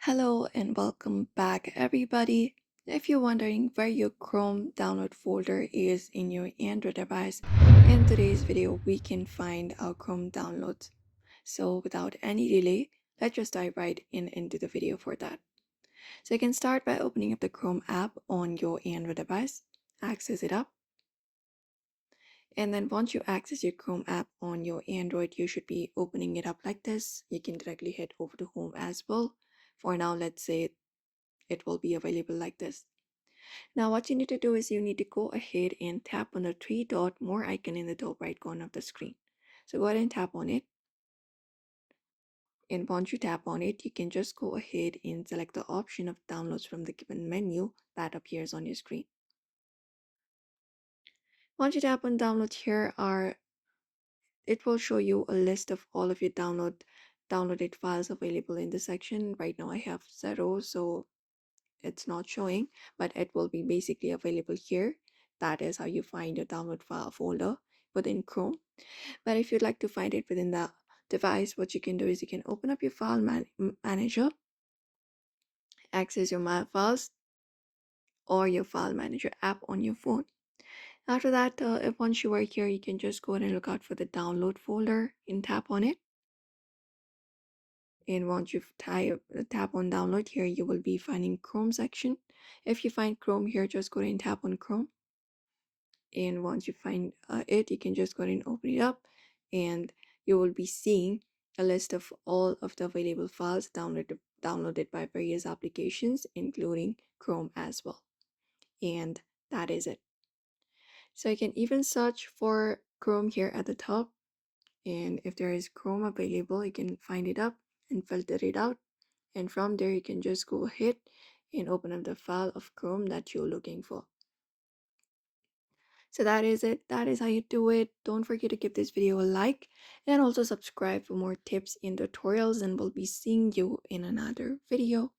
Hello and welcome back, everybody. If you're wondering where your Chrome download folder is in your Android device, in today's video, we can find our Chrome downloads. So, without any delay, let's just dive right into the video for that. So, you can start by opening up the Chrome app on your Android device, access it up, and then once you access your Chrome app on your Android, you should be opening it up like this. You can directly head over to home as well. For now, let's say it will be available like this. Now what you need to do is you need to go ahead and tap on the three dot more icon in the top right corner of the screen. So go ahead and tap on it. And once you tap on it, you can just go ahead and select the option of downloads from the given menu that appears on your screen. Once you tap on download, it will show you a list of all of your downloaded files available in the section. Right now I have 0, so it's not showing, but it will be basically available here. That is how you find your download file folder within Chrome. But if you'd like to find it within the device, what you can do is you can open up your manager, access your My Files or your file manager app on your phone. After that, if once you are here, you can just go ahead and look out for the download folder and tap on it. And once you tap on download here, you will be finding Chrome section. If you find Chrome here, just go ahead and tap on Chrome. And once you find it, you can just go ahead and open it up, and you will be seeing a list of all of the available files downloaded by various applications, including Chrome as well. And that is it. So you can even search for Chrome here at the top, and if there is Chrome available, you can find it up and filter it out, and from there you can just go ahead and open up the file of Chrome that you're looking for. So that is it. That is how you do it. Don't forget to give this video a like and also subscribe for more tips and tutorials, and we'll be seeing you in another video.